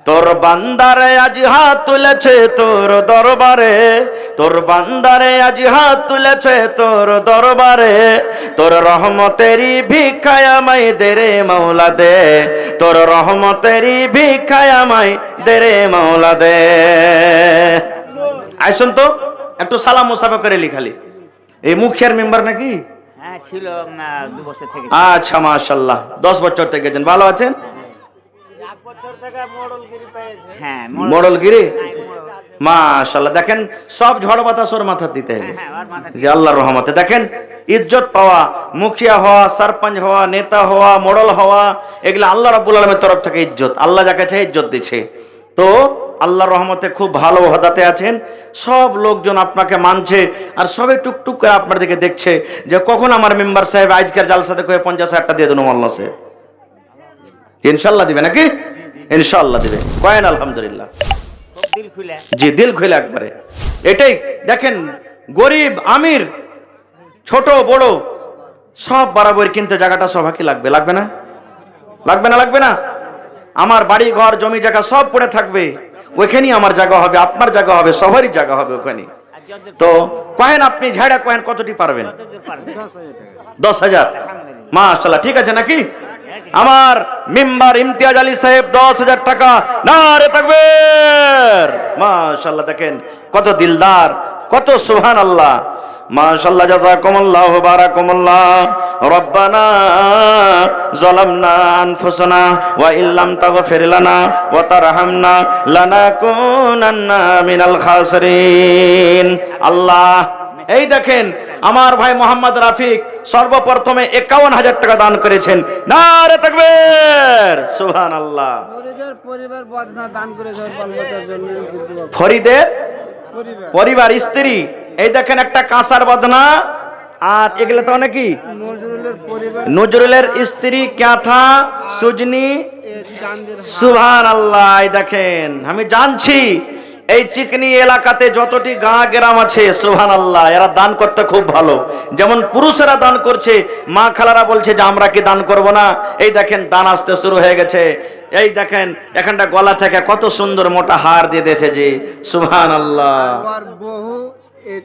তোর বান্দারে আজ হাত তুলেছে তোর দরবারে, তোর বান্দারে আজ হাত তুলেছে তোর দরবারে, তোর রহমতেরই ভিক্ষায় আমায় দে রে মাওলা দে, তোর রহমতেরই ভিক্ষায় আমায় দে রে মাওলা দে। আইসুন তো একটু সালাম মুসাফা করে লিখালি। এই মুখিয়ার মেম্বার নাকি? হ্যাঁ ছিল 2 বছর থেকে। আচ্ছা মাশাআল্লাহ, 10 বছর থেকে গেছেন, ভালো আছেন? 1 বছর থেকে মডেলগিরি পেয়েছে। হ্যাঁ মডেলগিরি মাশাআল্লাহ। দেখেন সব ঝড় বাতাস ওর মাথা দিতে হবে। হ্যাঁ ওর মাথা যে আল্লাহর রহমতে দেখেন ইজ্জত পাওয়া, মুখিয়া হওয়া, সরপঞ্চ হওয়া, নেতা হওয়া, মডেল হওয়া, এগুলো আল্লাহ রাব্বুল আলামিনের তরফ থেকে ইজ্জত। আল্লাহ যাকে চায় ইজ্জত দিচ্ছে। তো আল্লাহর রহমতে খুব ভালো ওহদাতে আছেন। সব লোকজন আপনাকে মানছে আর সবে টুকটুক করে আপনার দিকে দেখছে যে কখন আমার মেম্বার সাহেব আজকের জালসাতে করে 50,000 দিয়ে দেন মোল্লা সাহেব। ইনশাআল্লাহ দিবে নাকি? ইনশাআল্লাহ দিবে। কয়েন আলহামদুলিল্লাহ। দিল খুলে। জি দিল খুলে একবারে। এটাই দেখেন গরিব আমির ছোট বড় সব বরাবর কিনতে জায়গাটা সবাইকে লাগবে, লাগবে না? লাগবে না? লাগবে না? আমার বাড়ি ঘর জমি জায়গা সব পড়ে থাকবে, ওইখানেই আমার জায়গা হবে, আপনার জায়গা হবে, সবারই জায়গা হবে ওখানে। তো কয়েন আপনি ঝাড়া কয়েন কতটি পারবেন? 10,000। মাশাআল্লাহ, ঠিক আছে নাকি? আমার মেম্বার ইমতিয়াজ আলী সাহেব 10,000 টাকা। নারে তাকবীর। মাশাআল্লাহ, দেখেন কত দিলদার, কত সুবহানাল্লাহ। মাশাআল্লাহ, জাযাকুমুল্লাহু বারাকাতুল্লাহ। রব্বানা যালামনা আনফুসানা ওয়া ইল্লাম তাগফির লানা ওয়া তারহামনা লানাকুনান্না মিনাল খাসিরিন। আল্লাহ, এই দেখেন আমার ভাই মোহাম্মদ রাফিক সর্বপ্রথমে 51,000 টাকা দান করেছেন। নারে তাকবীর, সুবহানাল্লাহ। ফরিদের পরিবার বদনা দান করেছে বালবাচ্চার জন্য। ফরিদের পরিবার স্ত্রী, এই দেখেন একটা কাঁসার বদনা। আর এগুলো তো নাকি নজরুলের পরিবার, নজরুলের স্ত্রী ক্যাথা সুজনি। সুবহানাল্লাহ। এই দেখেন আমি জানছি এই চিকনি এলাকাতে যতটি গাঁ গ্রাম আছে সুবহানাল্লাহ এরা দান করতে খুব ভালো। যেমন পুরুষেরা দান করছে, মা খালারা বলছে যে আমরা কি দান করব না। এই দেখেন দান আসতে শুরু হয়ে গেছে। এই দেখেন এখানটা গলা থেকে কত সুন্দর মোটা হার দিয়ে দিয়েছে জি। সুবহানাল্লাহ। আর বহু এই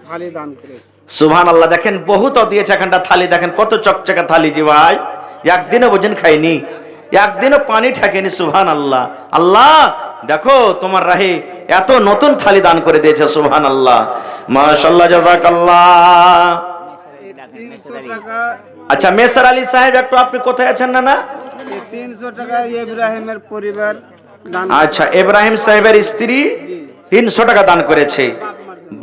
থালি দান করেছে। সুবহানাল্লাহ। দেখেন বহু তো দিয়েছে এখানটা থালি, দেখেন কত চকচকে থালি জি ভাই। একদিনও ভোজন খাইনি, একদিনও পানি ঠেকেনি। সুবহানাল্লাহ। আল্লাহ দেখো তোমার রাহে এত নতুন থালি দান করে দিয়েছে। সুবহানাল্লাহ, মাশাআল্লাহ, জাযাকাল্লাহ। 300 টাকা। আচ্ছা মেসার আলী সাহেব একটু আপনি কোথায় আছেন না? 300 টাকা ইব্রাহিমের পরিবার দান। আচ্ছা ইব্রাহিম সাহেবের স্ত্রী 300 টাকা দান করেছে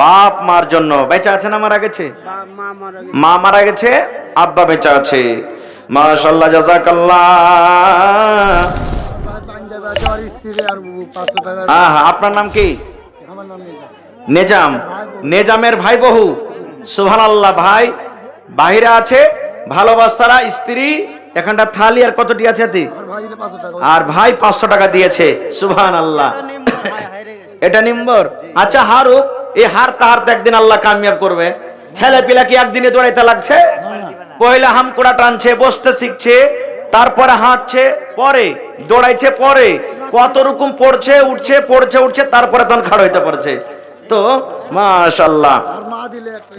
বাপ মার জন্য। বেঁচে আছে না মারা গেছে? মা মারা গেছে, আব্বা বেঁচে আছে। মাশাআল্লাহ, জাযাকাল্লাহ। আপনার নাম কি? নেজাম। নেজামের ভাই বহু। সুবহানাল্লাহ। ভাই বাহিরে আছে, ভালোবাসারা স্ত্রী এখানটা থালি আর কতটি আছে? আর ভাই 500 টাকা দিয়েছে। সুবহানাল্লাহ। এটা নিম্বর। আচ্ছা হারুক, এই হারতে হারতে একদিন আল্লাহ কামিয়াব করবে। ছেলে পিলা কি একদিনে দৌড়াইতে লাগছে? পয়লা হামকুড়া টানছে, বসতে শিখছে, তারপরে হাঁটছে, পরে দৌড়াইছে, পরে কত রকম পড়ছে উঠছে, পড়ছে উঠছে, তারপরে তখন খাড় হইতে পারছে। তো মাশাআল্লাহ।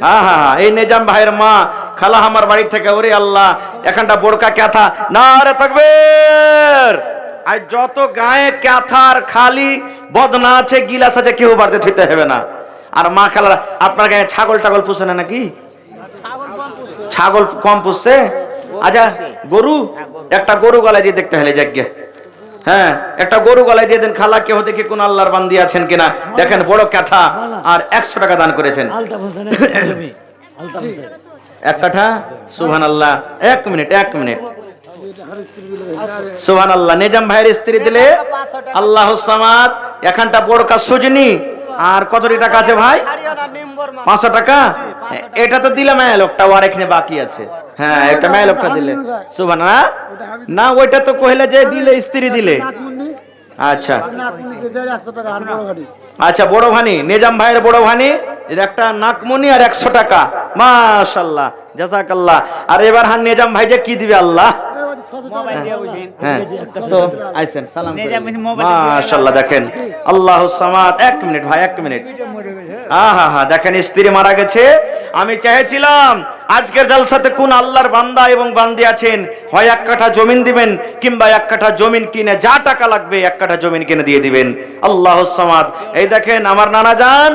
হ্যাঁ হ্যাঁ, এই নিজাম ভাইয়ের মা খালা আমার বাড়ি থেকে। ওরে আল্লাহ, এখানটা বোরকা ক্যাথা। নারে তাকবীর। আর যত গায়ে ক্যাথার খালি বদনা আছে, গিলাস আছে, কেউ বাড়তে থইতে হবে না। আর মা খালারা আপনার গায়ে ছাগল টাগল পুষে না নাকি? ছাগল কম পুষছে? আচ্ছা গরু, একটা গরু গলায় দিয়ে দেখতে হলে যাক। হ্যাঁ একটা গরু গলায় দিয়ে দেন খালা, কেউ দেখে কোন আল্লাহর বান্দি আছেন কিনা। দেখেন বড় কাঠা আর 100 টাকা দান করেছেন। এক কাঠা। সুবহানাল্লাহ। এক মিনিট। সুবহানাল্লাহ। নিজাম ভাইয়ের স্ত্রী দিলে আল্লাহুস সামাদ। এখানটা বড়কা সুজনি। আর কতটি টাকা আছে ভাই? 500 টাকা। এটা তো দিলাম লোকটা, আর এখানে বাকি আছে। হ্যাঁ একটা মেয়ে লোকটা দিলে। সুবহানাল্লাহ। না ওইটা তো কইলে যে দিলে স্ত্রী দিলে। আচ্ছা আচ্ছা, বড় ভানি, নিজাম ভাইয়ের বড় ভানি একটা নাকমনি আর 100 টাকা। মাশাআল্লাহ, জাযাকাল্লাহ। আর এবার নিজাম ভাই যে কি দিবে আল্লাহ হ্যাঁ তো আইছেন সালাম মাশাআল্লাহ। দেখেন আল্লাহু সামাদ। 1 মিনিট ভাই, 1 মিনিট। হ্যাঁ দেখেন স্ত্রী মারা গেছে। আমি চাইছিলাম আজকের জলসাতে কোন আল্লাহর বান্দা এবং বান্দি আছেন, হয় 1 কাঠা জমিন দিবেন কিংবা 1 কাঠা জমিন কিনে যা টাকা লাগবে 1 কাঠা জমিন কিনে দিয়ে দিবেন। আল্লাহু সামাদ। এই দেখেন আমার নানা জান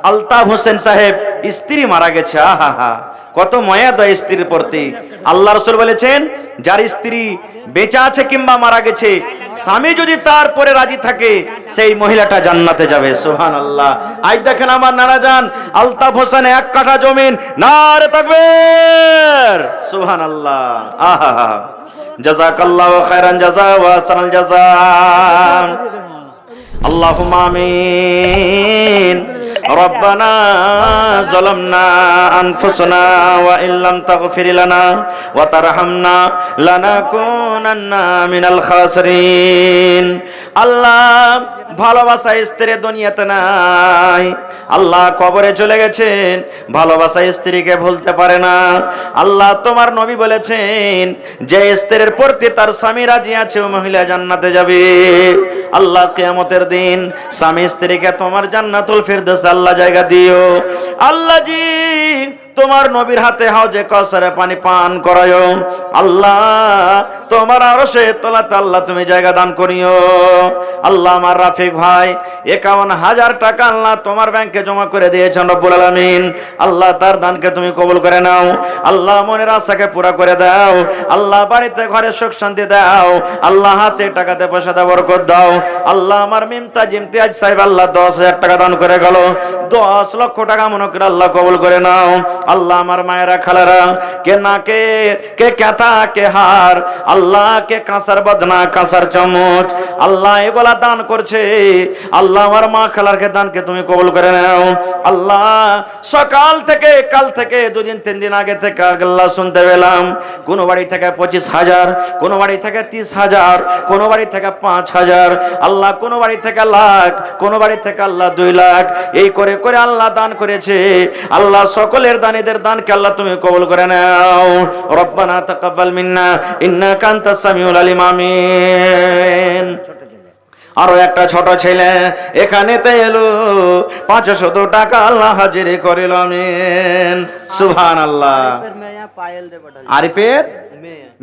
আলতাফ হোসেন সাহেব, স্ত্রী মারা গেছে। কত মায়া দেয় স্ত্রীর প্রতি। আল্লাহ রাসূল বলেছেন যার স্ত্রী বেঁচে আছে কিংবা মারা গেছে, স্বামী যদি তারপরে রাজি থাকে সেই মহিলাটা জান্নাতে যাবে। সুবহানাল্লাহ। আজ দেখেন আমার নানা জান আলতাফ হোসেন 1 কাঠা জমিন, নারে তাকবীর, সুবহানাল্লাহ। জাযাকাল্লাহু খায়রান জাযা ওয়া আহসানাল জাযা। আল্লাহুম্মা আমিন। রব্বানা যালামনা আনফুসানা ওয়া ইল্লাম তাগফির লানা ওয়া তারহামনা লানাকুনান্না মিনাল খাসিরিন। আল্লাহ ভালোবাসা স্ত্রী দুনিয়াতে নাই। আল্লাহ কবরে চলে গেছেন, ভালোবাসা স্ত্রীকে ভুলতে পারে না। আল্লাহ তোমার নবী বলেছেন যে স্ত্রীর প্রতি তার স্বামী রাজি আছে ও মহিলা জান্নাতে যাবে। আল্লাহ কিয়ামতের দিন স্বামী স্ত্রীকে তোমার জান্নাতুল ফিরদৌস আল্লাহ জায়গা দিও। আল্লাহ জি তোমার নবীর হাতে হাউজে কাউসারে পানি পান করায়ো। আল্লাহ তোমার আরশে তোলাতে আল্লাহ তুমি জায়গা দান করিও। আল্লাহ আমার রাফিক ভাই 51,000 টাকা আল্লাহ তোমার ব্যাংকে জমা করে দিয়েছেন রব্বুল আলামিন। আল্লাহ তার দানকে তুমি কবুল করে নাও। আল্লাহ মনের আশাকে পুরা করে দাও। আল্লাহ বাড়িতে ঘরে সুখ শান্তি দাও। আল্লাহ হাতে টাকাতে পয়সাতে বরকত দাও। আল্লাহ আমার মিমতাজ ইমতিয়াজ সাহেব আল্লাহ 10,000 টাকা দান করে গেল, 10 লক্ষ টাকা মনে করে আল্লাহ কবুল করে নাও। আল্লাহ আমার মায়েরা খালারা কে নাকে কে কাঁথা কে হার, আল্লাহ কে কাঁসার বদনা কাঁসার চামচ আল্লাহ এগুলা দান করছে। আল্লাহ আমার মা খালারকে দানকে তুমি কবুল করে নাও। আল্লাহ সকাল থেকে কাল থেকে 2 দিন 3 দিন আগে থেকে আল্লাহ শুনতে পেলাম কোন বাড়ি থেকে 25,000, কোন বাড়ি থেকে 30,000, কোন বাড়ি থেকে 5,000, আল্লাহ কোন বাড়ি থেকে লাখ, কোন বাড়ি থেকে আল্লাহ 2 লাখ, এই করে করে আল্লাহ দান করেছে। আল্লাহ সকলের দানীদের দানকে আল্লাহ তুমি কবুল করে নাও। রব্বানা তাকাব্বাল মিন্না ইন্নাকা আনতাস সামিউল আলিম। আমিন। আরো একটা ছোট ছেলে এখানেতে এলো, 500 টাকা আল্লাহ হাজির করিল। আমিন। সুবহানাল্লাহ। আরিফের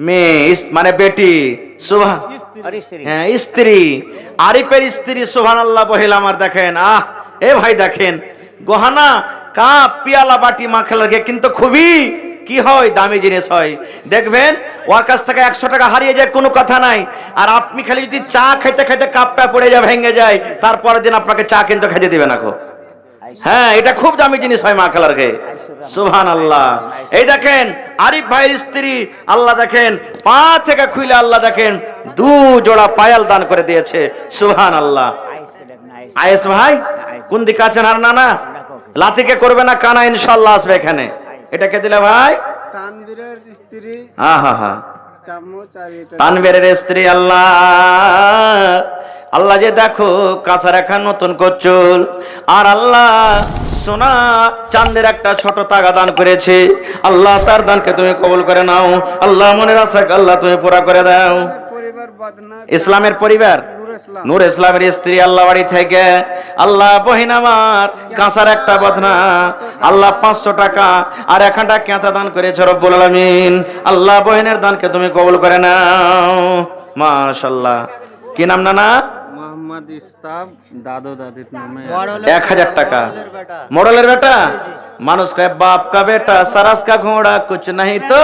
মেয়ে মানে বেটি, হ্যাঁ স্ত্রী, আরিফের স্ত্রী। সুবহানাল্লাহ। বহিল আমার দেখেন এ ভাই দেখেন গহনা কাপ পিয়ালা বাটি মাখা লাগে, কিন্তু খুবই কি হয় দামি জিনিস হয়। দেখবেন ওর কাছ থেকে 100 টাকা হারিয়ে যায় কোনো কথা নাই, আর আপনি খালি যদি চা খেতে খেতে কাপটা পড়ে যায় ভেঙে যায়, তারপরের দিন আপনাকে চা কিন্তু খেতে দিবে না। হ্যাঁ এটা খুব দামি জিনিস হয় মা খালারকে। সুবহানাল্লাহ। এই দেখেন আরিফ ভাইয়ের স্ত্রী আল্লাহ দেখেন পা থেকে খুলে আল্লাহ দেখেন 2 জোড়া পায়াল দান করে দিয়েছে। সুবহানাল্লাহ। আয়েস ভাই কোন দিকে আছেন? আর না লাতিকে করবে না কানা ইনশাআল্লাহ আসবে এখানে। এটাকে দিলে ভাই তানবীরের স্ত্রী। তানবীরের স্ত্রী আল্লাহ আল্লাহ যে দেখো কাঁচা রেখা নতুন করছুল, আর আল্লাহ সোনা চাঁদের একটা ছোট টাকা দান করেছে। আল্লাহ তার দানকে তুমি কবুল করে নাও। আল্লাহ মনের আশাকে আল্লাহ তুমি পুরা করে দাও। ইসলামের পরিবার নূর ইসলামের স্ত্রী আল্লাহ বাড়ি থেকে আল্লাহ বহিন আমার কাঁসার একটা বদনা আল্লাহ 500 টাকা আর 1 কাঁথা দান করেছে রব্বুল আলামিন। আল্লাহ বহিনের দানকে তুমি কবুল করে নাও। মাশাআল্লাহ। কি নাম নানা? মোহাম্মদ ইসলাম। দাদু দাদির নামে 1000 টাকা। মোড়লের বেটা মানুষ का बाप का बेटा सरस का घोड़ा कुछ नहीं तो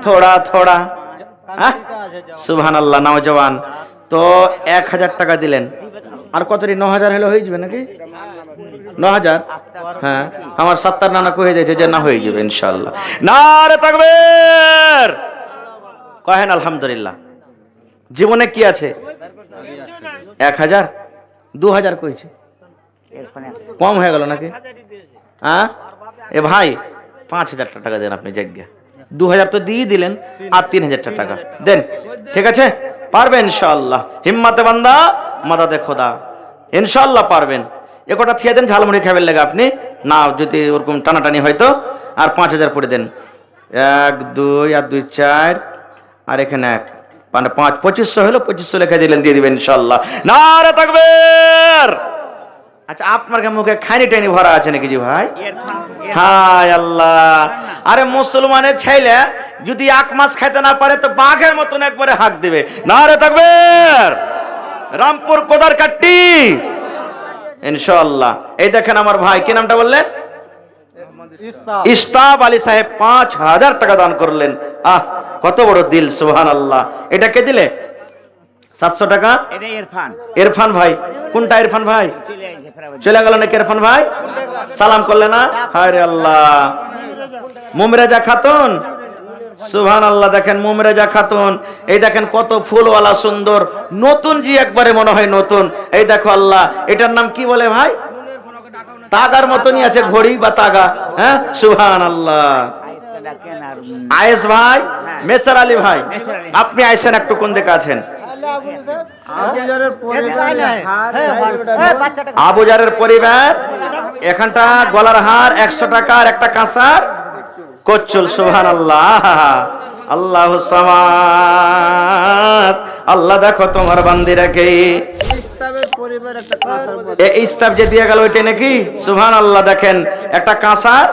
थोड़ा थोड़ा। সুবহানাল্লাহ। নওজওয়ান তো 1000 টাকা দিলেন, আর কতটি 9000 হলে হয়ে যাবে নাকি? 9000। হ্যাঁ আমার 70 নানা কয়ে দিয়েছে যে না হয়ে যাবে ইনশাআল্লাহ। নারে তাকবীর কহেন আলহামদুলিল্লাহ। জীবনে কি আছে? 1000 2000 কইছে, কম হয়ে গেল নাকি? এ ভাই 5000 টাকা দেন আপনি জায়গা। 2000 তো দিয়ে দিলেন, আর 3000 টাকা দেন। ঠিক আছে পারবেন ইনশাআল্লাহ। হিম্মতে বান্দা মাদাদে খোদা ইনশাআল্লাহ পারবেন। একটা থিয়ে দেন ঝালমুড়ি খাবেন লাগে আপনি না, যদি ওরকম টানাটানি হয়তো আর 5000 পড়ে দেন। 1 2 আর 2 4 আর এখানে 1 মানে 2500 হলো, 2500 লিখে দিলেন, দিয়ে দিবেন ইনশাআল্লাহ। নারে তাকবীর। আচ্ছা, আপনার মুখে খানি টানি ভরা আছে নাকি জি ভাই? হায় আল্লাহ, আরে মুসলমানের ছেলে যদি 1 মাস খাইতে না পারে তো বাঘের মতন একবারে হাঁক দিবে। নারে তাকবীর। রামপুর কোদার কাট্টি ইনশাআল্লাহ। এই দেখেন আমার ভাই, কি নামটা বললেন? ইস্তাব আলী সাহেব 5000 টাকা দান করলেন। আহ, কত বড় দিল, সুবহানাল্লাহ। এটা কে দিলে? 700 টাকা। এটা ইরফান। ইরফান ভাই, কোনটা ইরফান ভাই? চলে গেল নাকি ইরফান ভাই? সালাম করলে না? হায় রে আল্লাহ। মুমরেজা খাতুন, সুবহানাল্লাহ। দেখেন মুমরেজা খাতুন, এই দেখেন কত ফুলওয়ালা সুন্দর, নতুন জি, একবারে মনে হয় নতুন। এই দেখো আল্লাহ, এটার নাম কি বলে ভাই? তাগার মতনই আছে, ঘড়ি বা তাগা। হ্যাঁ, সুবহানাল্লাহ। আয়েস ভাই, মেসার আলী ভাই, আপনি আইসেন একটু, কোন দিকে আছেন? আবুজারের পরিবার, এখানটা গলার হার 100 টাকা আর একটা কাঁসার কচ্ছল। সুবহানাল্লাহ। আল্লাহু সামাদ। আল্লাহ দেখো তোমার বান্দিরাকে। এই ইস্তাব যে দিয়ে গেল ওইটা নাকি? সুবহানাল্লাহ। দেখেন একটা কাঁসার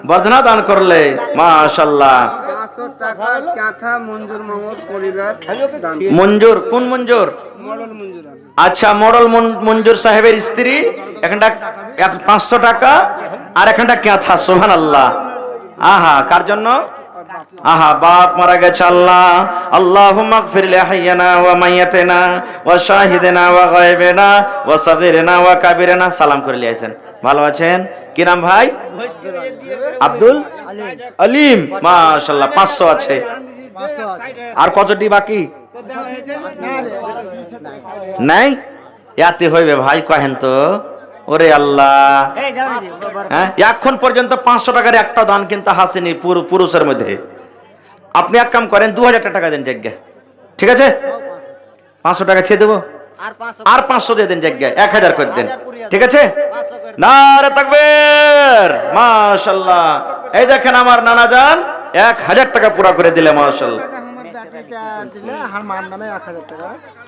বর্ধনা দান করলে, মাশাআল্লাহ। 500 টাকার কাঁথা মঞ্জুর মাহমুদ পরিবার দান। মঞ্জুর, কোন মঞ্জুর? মডেল মঞ্জুর। আচ্ছা, মডেল মঞ্জুর সাহেবের স্ত্রী, এখানটা 500 টাকা আর এখানটা কাঁথা। সুবহানাল্লাহ। আহা, কার জন্য? আহা, বাপ মারা গেছে। আল্লাহ, আল্লাহুম্মা গফির লিহাইয়িনা ওয়া মাইয়াতিনা ওয়া শাহিদিনা ওয়া গায়বিনা ওয়া সাগীরিনা ওয়া কাবীরিনা। সালাম করে লিয়েছেন। ভালো আছেন? কি নাম ভাই? আব্দুল আলিম। মাশাআল্লাহ। 500 আছে। আর কতটি বাকি নাই? ইয়াতে হইবে ভাই, কহেন তো। ওরে আল্লাহ, হ্যাঁ, এখন পর্যন্ত 500 টাকার একটা দান কিন্তু হাসেনি পুরুষের মধ্যে। আপনি এক কাম করেন, 2000 টাকা দেন জায়গা, ঠিক আছে? 500 টাকা ছেড়ে দেবো, আর 500 দিয়ে দেন জায়গা, 1000 করে দেন, ঠিক আছে? নারে তাকবীর। মাশাআল্লাহ। এই দেখেন আমার নানা জান 1000 টাকা পুরা করে দিলে, মাশাআল্লাহ।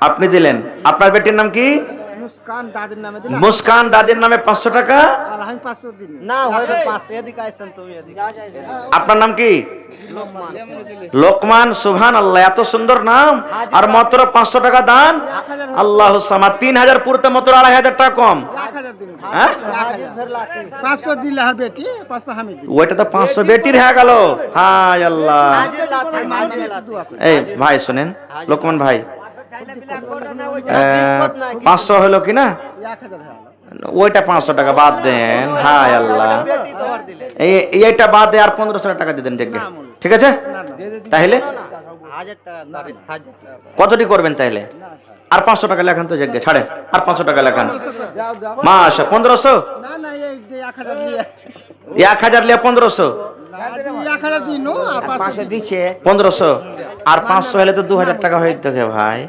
আপনি দিলেন। আপনার বেটির নাম কি? মুস্কান দাদির নামে 500 টাকা। আপনার নাম কি? লোকমান। সুবহানাল্লাহ। এত সুন্দর নাম, আর মাত্র 500 টাকা দান। আল্লাহু সামাদ। 3000 পুরতে মাত্র 2500 টাকা কম। হ্যাঁ, 500 দিলে আর বেটি 500 আমি দিই। ওইটা তো 500 বেটির হয়ে গেল। হায় আল্লাহ। এই ভাই শুনেন, লোকমান ভাই, 500 হলো কি না? ওইটা 500 টাকা বাদ দেন। হায় আল্লাহ। এইটা বাদ দিয়ে আর 1500 টাকা দিতেন দেখবে, ঠিক আছে? তাহলে কতটি করবেন তাহলে? আর 500 টাকা লেখান তো জায়গা ছাড়ে, আর 500 টাকা লেখান। মাশা 1500। না না, এই 1000 নিয়ে 1000 লিয়ে 1500। 1000 দিনো আর 500 দিছে। 1500 আর 500 হলে তো 2000 টাকা হয়ে যেত ভাই।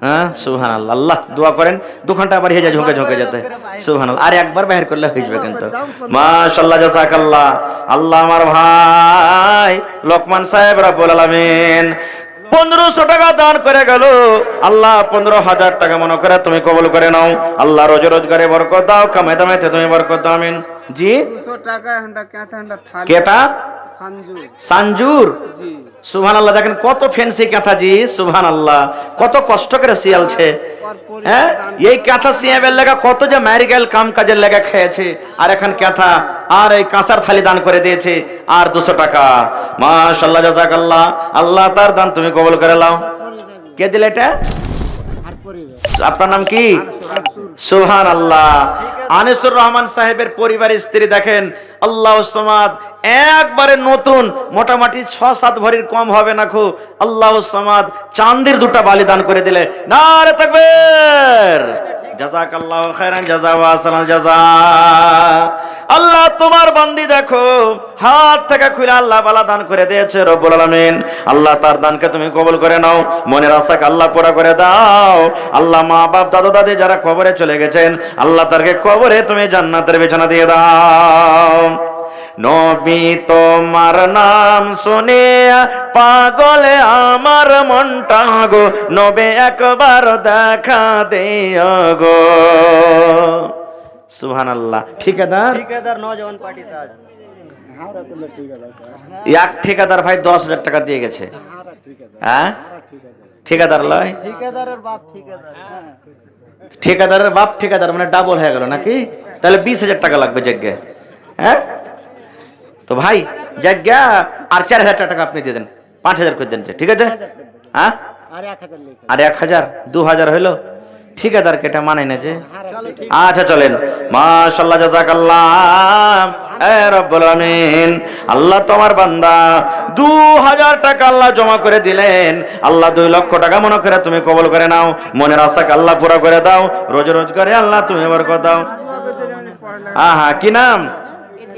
হ্যাঁ, সুবহানাল্লাহ। আল্লাহ দোয়া করেন, 2 ঘন্টা আবার হেজে ঝুঁকে ঝুঁকে যেতে। সুবহানাল্লাহ। আর একবার বাইর করলে হয়ে যাবে কিন্তু। মাশাআল্লাহ, জাযাকাল্লাহ। আল্লাহ আমার ভাই লোকমান সাহেব রব্বুল আলামিন 1500 টাকা দান করে গেল। আল্লাহ 15000 টাকা মনে করে তুমি কবুল করে নাও। আল্লাহ রোজগারে বরকত দাও, কামাই দামাইতে তুমি বরকত দাও। আমিন। জি, 200 টাকা হন্ডা কাঁথা হন্ডা থালি। কেটা? সঞ্জুর। সঞ্জুর। জি, সুবহানাল্লাহ। দেখেন কত ফ্যান্সি কাঁথা জি। সুবহানাল্লাহ। কত কষ্ট করে সিয়ালছে। হ্যাঁ, এই কাঁথা সিয়াবের লাগা কত যে ম্যারিগেল কাম কাজের লাগা খেয়েছে, আর এখন কাঁথা আর এই কাঁসার থালি দান করে দিয়েছে, আর 200 টাকা। মাশাআল্লাহ, জাযাকাল্লাহ। আল্লাহ তার দান তুমি কবুল করে নাও। কে দিলে এটা? আপনার নাম কি? সুবহানাল্লাহ। আনিসুর রহমান সাহেবের পরিবারের স্ত্রী দেখেন, আল্লাহু সামাদ, একবারে নতুন, মোটামুটি 6-7 ভরির কম হবে না খু। আল্লাহু সামাদ চাঁদের 2টা বালি দান করে দিলে। নারে তাকবীর। জাযাকাল্লাহু খাইরান জাযা ওয়া আহসানাল জাযা। আল্লাহ তোমার বান্দি দেখো হাত থেকে খুলে আল্লাহ বালা দান করে দিয়েছে রব্বুল আলামিন। আল্লাহ তার দানকে তুমি কবুল করে নাও, মনের আশাকে আল্লাহ পুরা করে দাও। আল্লাহ মা বাপ দাদা দাদি যারা কবরে চলে গেছেন, আল্লাহ তারকে কবরে তুমি জান্নাতের বিছানা দিয়ে দাও। নবী তোমার নাম শুনে পাগলে আমার মনটা গো, নবী একবার দেখা দিও গো। সুবহানাল্লাহ। ঠিকাদার ঠিকাদার নজওয়ান পার্টিতে আছে। হাওড়া করলে ঠিক আছে এক ঠিকাদার ভাই 10,000 টাকা দিয়ে গেছে। হ্যাঁ ঠিকাদার লয়, ঠিকাদারের বাপ ঠিকাদার। ঠিকাদারের বাপ ঠিকাদার, মানে ডাবল হয়ে গেল নাকি? তাহলে 20,000 টাকা লাগবে যজ্ঞে। হ্যাঁ তো ভাই যজ্ঞা আর 4,000 টাকা আপনি দিয়ে দেন, 5,000 করে দেন, ঠিক আছে? হ্যাঁ আর 1000 লিখে আর 1,000 2,000 হইলো। ঠিকাদারকে এটা মানে না যে। চলো ঠিক আচ্ছা চলেন, মাশাআল্লাহ, জাযাকাল্লাহ এ রব্বুল আমিন। আল্লাহ তোমার বান্দা 2,000 টাকা আল্লাহ জমা করে দিলেন। আল্লাহ 2 লক্ষ টাকা মনে করে তুমি কবুল করে নাও, মনের আশাকে আল্লাহ পুরা করে দাও, রোজ রোজগারে আল্লাহ তুমি বরকত দাও। আহা কি নাম?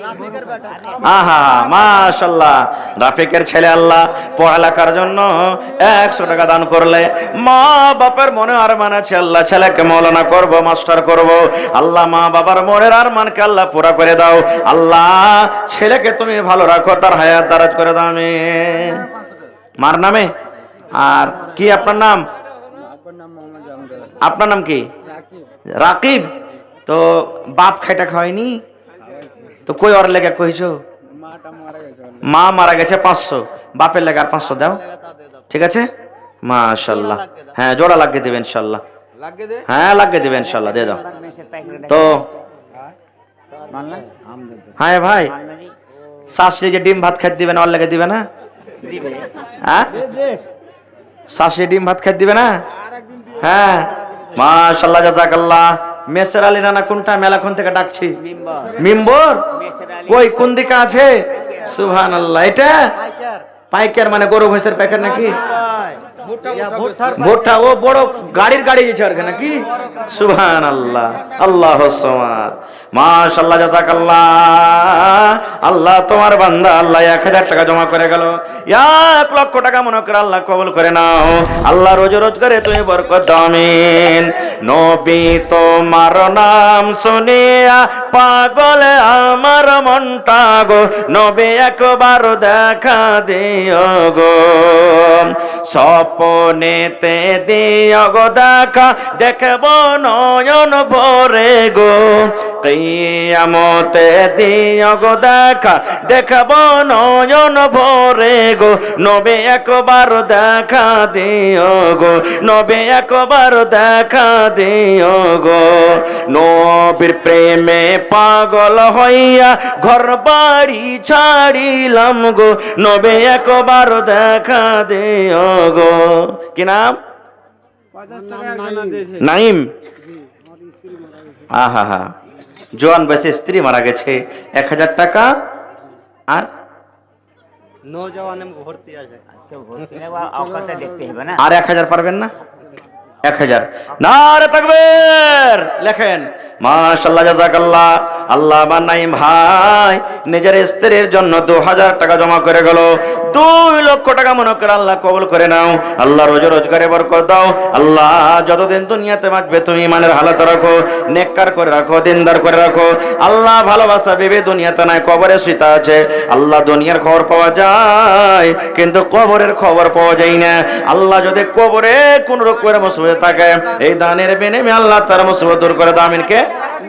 রাফিকের বেটা। আহা মাশাআল্লাহ, রাফিকের ছেলে আল্লাহ পড়ালেখার জন্য 100 টাকা দান করলে। মা বাবার মনে আরমান আছে, আল্লাহ ছেলেকে মাওলানা করব, মাস্টার করব। আল্লাহ মা বাবার মনের আরমানকে আল্লাহ পুরা করে দাও। আল্লাহ ছেলেকে তুমি ভালো রাখো, তার হায়াত দারাজ করে দাও আমিন। মার নামে। আর কি আপনার নাম? আপনার নাম মোহাম্মদ জামদার আপনার নাম কি? রাকিব রাকিব। তো বাপ খাইটা খাওয়াইনি তো কই ওর লেগে কইছো? মাটা মারা গেছে মা মারা গেছে 500, বাপের লেগে আর 500 দাও, ঠিক আছে? মাশাআল্লাহ। হ্যাঁ জোড়া লাগিয়ে দেবে ইনশাআল্লাহ। লাগে দে হ্যাঁ লাগিয়ে দেবে ইনশাআল্লাহ, দিয়ে দাও। তো হ্যাঁ ভাই, শাশুড়ি যে ডিম ভাত খেতে দিবে না, ওর লেগে দিবে না? হ্যাঁ শাশুড়ি ডিম ভাত খেতে দিবে না? হ্যাঁ মাশাআল্লাহ, জাযাকাল্লাহ। মেসের আলী রানা কোনটা? মেলাখন থেকে ডাকছি। মিম্বর কই কোন দিকে আছে? সুবহানাল্লাহ। এটা পাইকার। পাইকার মানে গরু ভৈঁসের পাইকার নাকি? ভুট্টার ভুট্টা ও বড় গাড়ির গাড়ি গেছে আর কি নাকি? সুবহানাল্লাহ, আল্লাহুস সামাদ। মাশাআল্লাহ, জাযাকাল্লাহ। আল্লাহ তোমার বান্দা আল্লাহ 1,000 টাকা জমা করে গেল। 1 লক্ষ টাকা মনে করে আল্লাহ কবুল করে নাও। আল্লাহ রোজ রোজগারে তুমি বরকত দাও আমিন। নবী তোমার নাম শুনিয়া পাগলে আমার মনটা গো, নবী একবার দেখা দিও গো। স্বপনেতে দিও গো দেখা, দেখব নয়ন ভরে গো। কিয়ামতে দিও গো দেখা, দেখব নয়ন ভরে গো। নবী একবার দেখা দিও গো, নবী একবার দেখা দিও গো। নবীর প্রেমে পাগল হইয়া ঘর বাড়ি ছাড়িলাম গো, নবী একবার দেখা দিও গো। কি নাম? 50 টাকা একজন দিয়েছে নাইম। আহা হা, জোয়ান বয়সে স্ত্রী মারা গেছে, 1,000 টাকা আর নজওয়ানে ভর্তি আছে। আর 1,000 পারবেন না? 1,000 নারে তাকবীর লেখেন। মাশাআল্লাহ, জাযাকাল্লাহ। আল্লাহ আমার নাইম ভাই নিজের স্ত্রীর জন্য 2,000 টাকা জমা করে গেল। 2 লক্ষ টাকা মনে করে আল্লাহ কবুল করে নাও। আল্লাহ রোজ রোজগারে বরকত দাও। আল্লাহ যতদিন দুনিয়াতে বাঁচবে তুমি ইমানের হালাত রাখো, নেককার করে রাখো, দিনদার করে রাখো। আল্লাহ ভালোবাসা ভেবে দুনিয়াতে নাই, কবরে সীতা আছে। আল্লাহ দুনিয়ার খবর পাওয়া যায় কিন্তু কবরের খবর পাওয়া যায় না। আল্লাহ যদি কবরে কোন রকমের মুসিবত থাকে, এই দানের বিনিময়ে আল্লাহ তার মুসিবত দূর করে দাও আমিন। কে?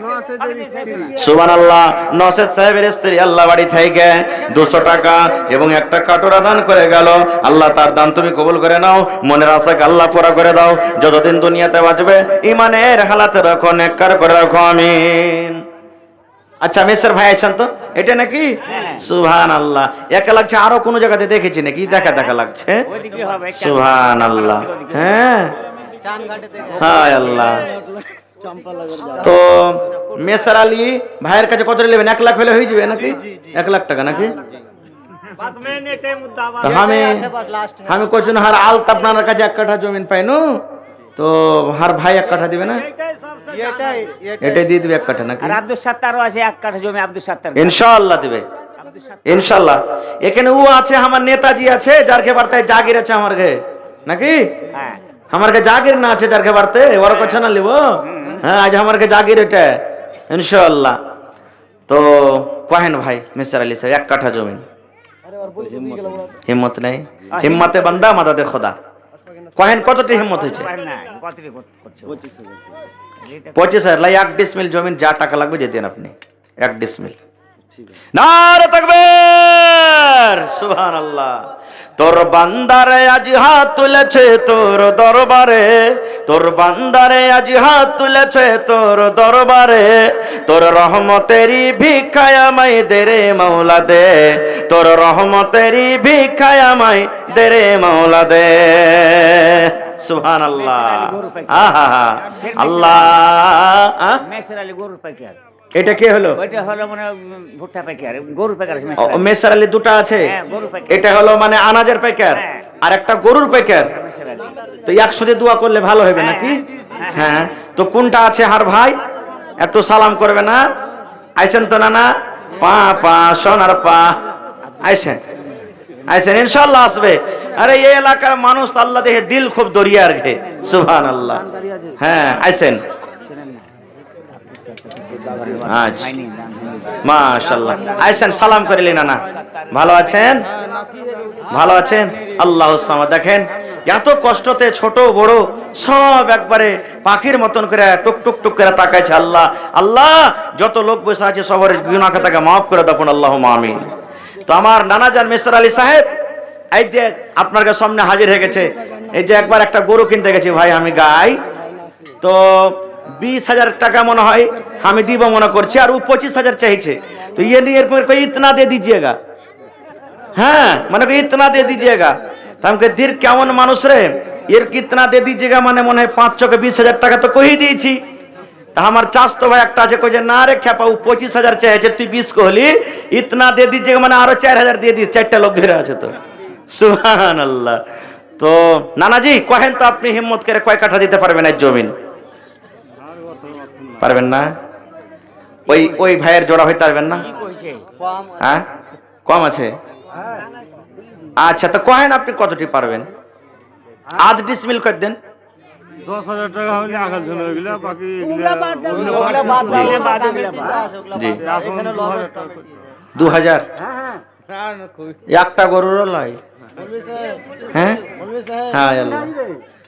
নওশেদের স্ত্রী সুবহানাল্লাহ। নওশেদ সাহেবের স্ত্রী আল্লাহ বাড়ি থেকে 200 টাকা এবং একটা কাটোরা দান করে গেল। আল্লাহ তার দান তুমি কবুল করে নাও, মনের আশাকে আল্লাহ পুরা করে দাও। যতদিন দুনিয়াতে বাঁচবে ইমানের হালাতে রাখো, নেককার করে রাখো আমিন। আচ্ছা মেসের ভাই আছেন তো, এটা নাকি? সুবহানাল্লাহ। একা লাগছে, আরো কোন জায়গাতে দেখেছি নাকি? দেখা দেখা লাগছে। সুবহানাল্লাহ। হ্যাঁ চান ঘাটে থেকে হায় আল্লাহ। তো মেসার আলী ভাইয়ের কাছে কত নেবেন? 1 লাখ হলে হয়ে যাবে নাকি? 1 লাখ টাকা নাকি? बस मैंने एटे मुद्दा তো আমি কইছি না হার আলত আপনার কাছে 1 কাঠা জমিন পাইনু, তো হার ভাই 1 কাঠা দিবে না? এটাই দিয়ে দিবে 1 কাঠা নাকি? আর আব্দুল সাত্তারও আছে 1 কাঠা জমি, আব্দুল সাত্তার ইনশাআল্লাহ দিবে, ইনশাআল্লাহ। এখানে ও আছে, আমার নেতাজি আছে, যার কে বার্তায় জাগির আছে আমার ঘে নাকি? হ্যাঁ আমার কে জাগির না আছে, যার কে বার্তে ওর কথা না লিব। হ্যাঁ আজ আমার কে জাগির এটা ইনশাআল্লাহ। তো কহেন ভাই মিস্টার আলী সাহেব 1 কাঠা জমি হিম্মত নেই হিম্মতে বান্দা মাদাদে খোদা কহেন কতটি হিম্মত হয়েছে না কতটি করছো 25,000 লাই 1 ডিসমিল জমি যা টাকা লাগবে যে দেন আপনি 1 ডিসমিল নারে তাকবীর সুবহানাল্লাহ তোর বান্দারে আজ হাত তুলেছে তোর দরবারে তোর বান্দারে আজ হাত তুলেছে তোর দরবারে তোর রহমতেরই ভিক্ষায় আমায় দে রে মাওলা দে তোর রহমতেরই ভিক্ষায় আমায় দে রে মাওলা দে সুবহানাল্লাহ আহা আল্লাহ মেসের আলী গরুর পাইকার এটা কে হলো ওইটা হলো মানে ভুট্টা পাইকার গরুর পাইকার আছে মেসার আলী দুটো আছে হ্যাঁ গরুর পাইকার এটা হলো মানে আনাজের প্যাকেট আর একটা গরুর প্যাকেট মেসের আলী তো একসাথে দোয়া করলে ভালো হবে নাকি হ্যাঁ তো কোনটা আছে হার ভাই একটু সালাম করবে না আইছেন তো না পা পা সোনার পা আইছেন আইছেন ইনশাআল্লাহ আসবে আরে এই এলাকার মানুষ আল্লাহ দেখে দিল খুব দরিয়ার ঘে সুবহানাল্লাহ হ্যাঁ আইছেন আচ্ছা মাশাআল্লাহ আইছেন সালাম করিলেন না ভালো আছেন ভালো আছেন আল্লাহুস সামাদ দেখেন এত কষ্টতে ছোট বড় সব একবারে পাখির মতন করে টুক টুক টুক করে তাকাইছে আল্লাহ আল্লাহ যত লোক বসে আছে সবার গুনাহ খাতাকে maaf করে দাও আল্লাহুম্মা আমিন তো আমার নানাজান মিস্টার আলী সাহেব এই যে আপনার কাছে সামনে হাজির হয়ে গেছে এই যে একবার একটা গরু কিনতে গেছি ভাই আমি গাই তো 20,000 টাকা মনে হয় আমি দিব মনে করছি আর ও 25,000 চাইছে তো ये नहीं कोई इतना दे दीजिएगा हाँ मैंने को इतना दे दीजिएगा तो हमके दिल केमन मानुष रे এর कितना दे दीजिएगा মানে মনে হয় 5 20,000 টাকা তো কই দিয়েছি তা আমার চাষ তো ভাই একটা আছে কই যে না রে খেপা ও 25,000 চাইছে তুই 20 কহলি इतना दे दीजिएगा মানে আরো 4,000 দিয়ে দিস চারটা লোক ধরে আছে তো সুবহানাল্লাহ তো নানাজি কহেন তো আপনি হিম্মত করে কয় কাঠা দিতে পারবেন এই জমিন পারবেন না ওই ওই ভাইয়ের জোড়া হইতে পারবেন না কি কইছে হ্যাঁ কম আছে আচ্ছা তো কহেন আপনি কতটি পারবেন আজ ডিসমিল করে দেন 10,000 টাকা হলে আকাল ঝুলে হয়ে গেল বাকি ওগুলা বাদ জি এখানে 2000 হ্যাঁ একটা গরুর লাই বলবি স্যার হ্যাঁ বলবি স্যার হ্যাঁ আল্লাহ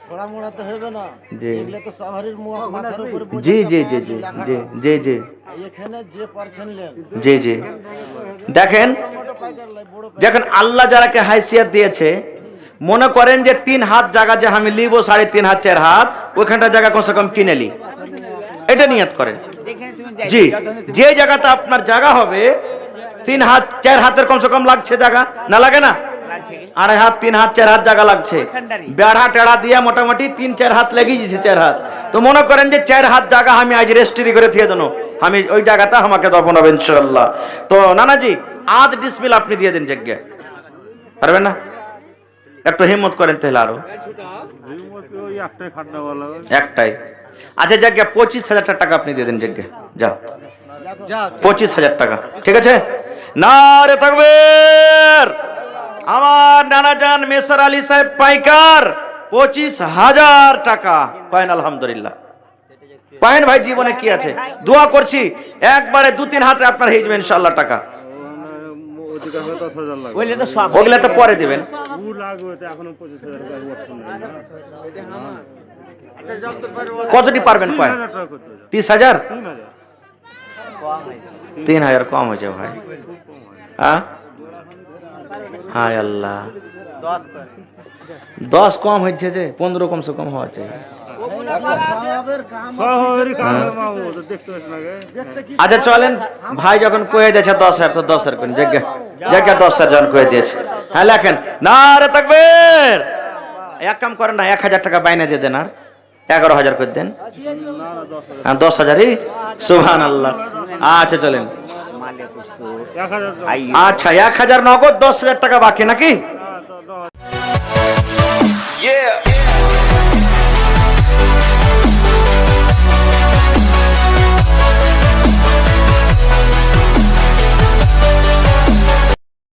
থোড়া মোড়া তো হবে না জি এগুলো তো সাভারের মাথার উপর জি জি জি জি জি জি জি এখানে যে পারছেন নেন জি জি দেখেন মোটো পাইকার লাই বড় যখন আল্লাহ যারাকে হাইসিয়াত দিয়েছে মনে করেন যে 3 হাত জায়গা যে আমি লিবো 3.5 হাত 4 হাত ওইখানটা জায়গা কমসে কম কিনে লি এটা নিয়ত করেন যেখানে তুমি যাই জি যে জায়গাটা আপনার জায়গা হবে 3 হাত 4 হাতের কমসে কম লাগছে জায়গা না লাগে না লাগছে কি 2.5 হাত 3 হাত 4 হাত জায়গা লাগছে ওইখানটারই। বেড়া টেড়া দিয়া মোটামুটি 3-4 হাত লেগে গেছে 4 হাত তো মনে করেন যে 4 হাত জায়গা আমি আজ রেজিস্ট্রি করে দিয়ে দেবো আমি ওই জায়গাটা আমাকে দফন হবে ইনশাআল্লাহ তো নানাজি আজ ডিসমিল আপনি দিয়ে দেন যজ্ঞ পারবেন না একটু হিম্মত করেন তাহলে আরো ওই একটাই খাটনা বলা একটাই আচ্ছা যজ্ঞ 25,000 টাকা আপনি দিয়ে দেন যজ্ঞ যাও যা 25,000 টাকা ঠিক আছে নারে তাকবীর আমার নানাজান মেসার আলী সাহেব পাইকার 25,000 টাকা কয়েন আলহামদুলিল্লাহ কয়েন ভাই জীবনে কি আছে দোয়া করছি একবারে 2-3 হাতে আপনার হয়ে যাবে ইনশাআল্লাহ টাকা ওদিকে 10,000 লাগবে ওইলে তো সব ওগুলা তো পরে দিবেন ও লাগবে তো এখনো 25,000 টাকা বর্তমান নাই না কতটি পারবেন কয়েন 3,000 টাকা করতে 30,000 3,000 3,000 কম হয়েছে ভাই হ্যাঁ হায় আল্লাহ 10 করে 10 কম হয়েছে যে 15 কমসে কম হওয়া চাই ওগুলা সাহাবের কাম সহরি কাম মামু তো দেখতে পাচ্ছ না গে আচ্ছা চলেন ভাই যখন কয়ে দিয়েছে 10,000 তো 10,000 কোন জায়গা জায়গা 10,000 জন কয়ে দিয়েছে হ্যাঁ লেখেন নারে তাকবীর এক কাম করেন না 1,000 টাকা বাইনা দিয়ে দেন আর 11,000 করে দেন হ্যাঁ 10,000ই সুবহানাল্লাহ আচ্ছা চলেন মালে কুস্তু 1,000 আই আচ্ছা 1,000 নগদ 10,000 টাকা বাকি নাকি টাকা